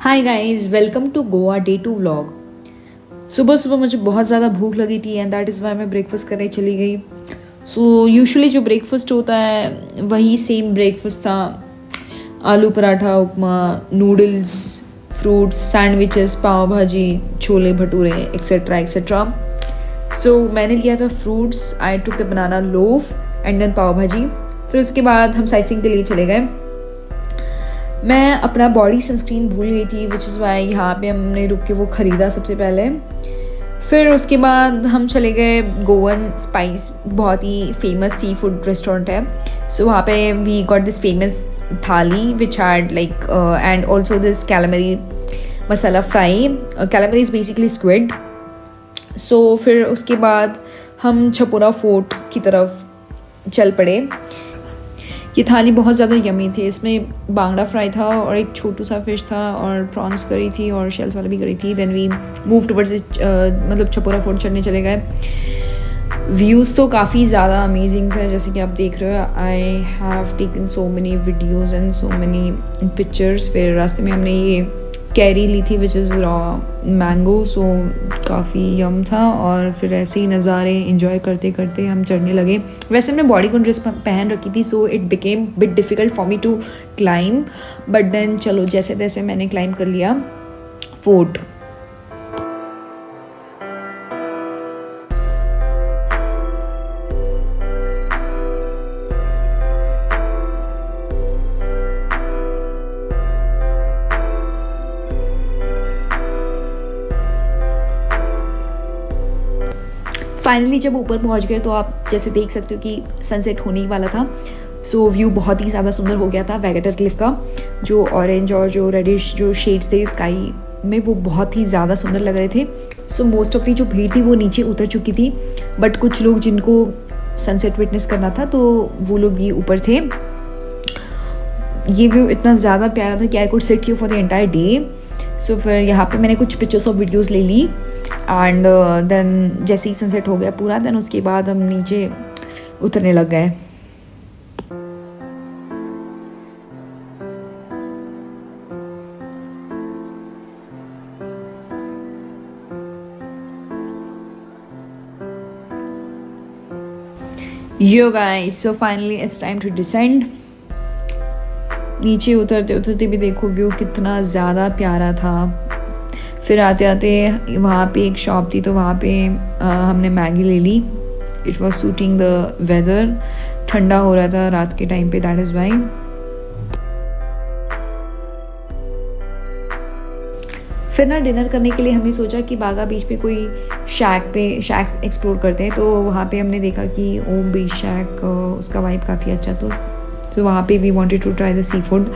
Hi guys, welcome to Goa day 2 vlog. सुबह सुबह मुझे बहुत ज़्यादा भूख लगी थी एंड दैट इज़ वाई मैं ब्रेकफास्ट करने चली गई। सो यूजुअली जो ब्रेकफास्ट होता है वही सेम ब्रेकफास्ट था। Aloo paratha, upma, noodles, fruits, sandwiches, pav bhaji, chole bhature etcetera etcetera. So मैंने लिया था fruits, I took a banana loaf and then pav bhaji. फिर उसके बाद हम साइटसीइंग के लिए चले गए। मैं अपना बॉडी सनस्क्रीन भूल गई थी विच इज़ वाई यहाँ पे हमने रुक के वो ख़रीदा सबसे पहले। फिर उसके बाद हम चले गए गोवन स्पाइस, बहुत ही फेमस सी फूड रेस्टोरेंट है। सो वहाँ पे we got this famous thali which had like and also this calamari masala fry. Calamari is basically squid. So फिर उसके बाद हम छपोरा फोर्ट की तरफ चल पड़े। ये थाली बहुत ज़्यादा यमी थी। इसमें बांगड़ा फ्राई था और एक छोटू सा फिश था और प्रॉन्स करी थी और शेल्स वाला भी करी थी। देन वी मूव टुवर्ड्स मतलब छपोरा फोर्ट चढ़ने चले गए। व्यूज़ तो काफ़ी ज़्यादा अमेजिंग थे, जैसे कि आप देख रहे हो। I have taken so many videos and so many pictures. फिर रास्ते में हमने ये कैरी ली थी विच इज़ रॉ मैंगो, सो काफ़ी यम था। और फिर ऐसे ही नज़ारे इंजॉय करते करते हम चढ़ने लगे। वैसे हमने बॉडी कॉन ड्रेस पहन रखी थी, so it became bit difficult for me to climb, but then चलो जैसे तैसे मैंने क्लाइंब कर लिया फोर्ट। फाइनली जब ऊपर पहुंच गए तो आप जैसे देख सकते हो कि सनसेट होने ही वाला था। सो व्यू बहुत ही ज़्यादा सुंदर हो गया था। वैगेटर क्लिफ का जो ऑरेंज और जो रेडिश जो शेड्स थे स्काई में, वो बहुत ही ज़्यादा सुंदर लग रहे थे। सो मोस्ट ऑफ दी जो भीड़ थी वो नीचे उतर चुकी थी, बट कुछ लोग जिनको सनसेट विटनेस करना था तो वो लोग ये ऊपर थे। ये व्यू इतना ज़्यादा प्यारा था कि I could sit here for the entire day. So फिर यहाँ पे मैंने कुछ पिक्चर्स और वीडियोज़ ले ली एंड देन जैसे ही सनसेट हो गया पूरा, देन उसके बाद हम नीचे उतरने लग गए। Yo guys, so finally it's time to descend. नीचे उतरते उतरते भी देखो व्यू कितना ज़्यादा प्यारा था। फिर आते आते वहाँ पे एक शॉप थी तो वहाँ पे हमने मैगी ले ली। It was suiting the weather, ठंडा हो रहा था रात के टाइम पे, दैट इज़ वाई। फिर ना डिनर करने के लिए हमने सोचा कि बागा बीच पे कोई शैक्स एक्सप्लोर करते हैं। तो वहाँ पे हमने देखा कि ओम बीच शैक, उसका वाइब काफ़ी अच्छा। तो वहाँ पे we wanted to try the seafood.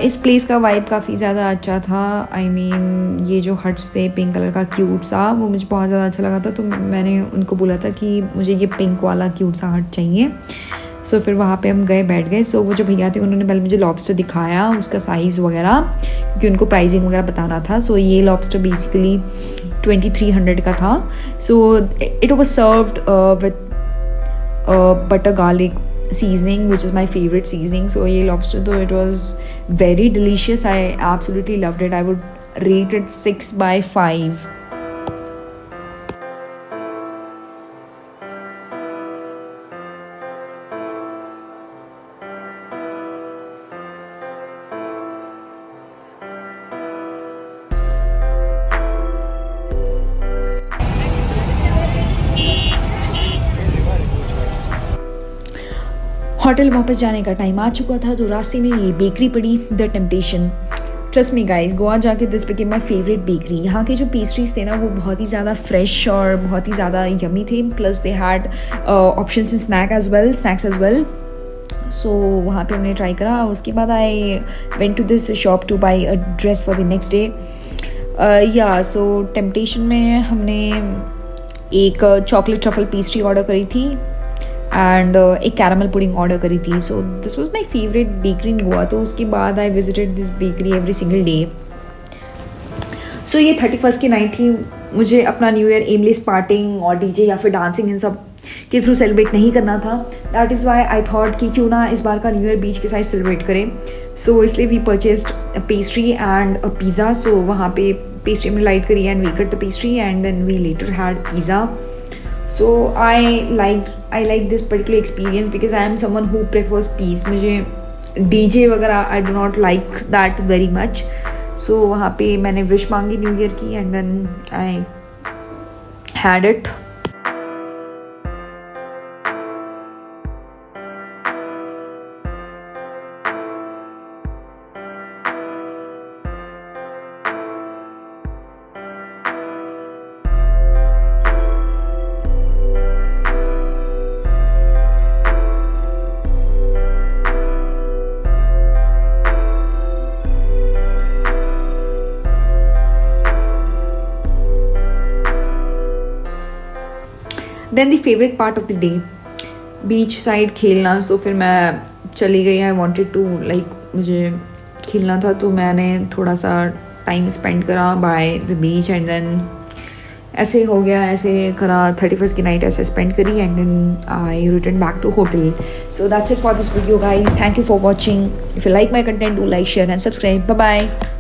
इस प्लेस का वाइब काफ़ी ज़्यादा अच्छा था। आई मीन ये जो हट्स थे पिंक कलर का क्यूट सा, वो मुझे बहुत ज़्यादा अच्छा लगा था। तो मैंने उनको बोला था कि मुझे ये पिंक वाला क्यूट सा हट चाहिए। सो फिर वहाँ पे हम गए, बैठ गए। सो वो जो भैया थे उन्होंने पहले मुझे लॉबस्टर दिखाया, उसका साइज़ वगैरह, क्योंकि उनको प्राइसिंग वगैरह बताना था। सो ये लॉबस्टर बेसिकली 2300 का था। So it was served with butter garlic seasoning, which is my favorite seasoning. So ये lobster though it was very delicious. I absolutely loved it. I would rate it 6/5. Hotel वापस जाने का time आ चुका था, तो रास्ते में ये बेकरी पड़ी, the temptation. Trust me guys, Goa जाके this became my favourite bakery. यहाँ के जो पेस्ट्रीज थे ना वो बहुत ही ज़्यादा फ्रेश और बहुत ही ज़्यादा यमी थे। Plus they had options in snacks as well. So वहाँ पे हमने ट्राई करा। उसके बाद I went to this shop to buy a dress for the next day. या सो टेम्पटेशन में हमने एक चॉकलेट ट्रफल पेस्ट्री ऑर्डर करी थी एंड एक कैरामल पुडिंग ऑर्डर करी थी। So this was my favourite bakery in Goa. तो उसके बाद I visited this bakery every single day. So ये 31st की नाइट थी। मुझे अपना न्यू ईयर एमलेस पार्टिंग और डीजे या फिर डांसिंग इन सब के थ्रू सेलिब्रेट नहीं करना था। That is Y I thought कि क्यों ना इस बार का न्यू ईयर बीच के साइड सेलिब्रेट करें। सो इसलिए we purchased a pastry and a pizza. So वहाँ पे पेस्ट्री में लाइट करी and we cut the pastry and then we later had pizza. So I like this particular experience because I am someone who prefers peace. मुझे DJ वगैरह I do not like that very much. So वहाँ पे मैंने wish मांगी new year की and then I had it. Then the favourite part of the day, beach side खेलना. सो फिर मैं चली गई. आई वॉन्टेड टू मुझे खेलना था तो मैंने थोड़ा सा टाइम स्पेंड करा by the beach and then ऐसे हो गया, ऐसे करा. 31st की नाइट ऐसे स्पेंड करी and then I return back to hotel. So that's it for this video guys. Thank you for watching. If you like my content, do like, share and subscribe. Bye bye.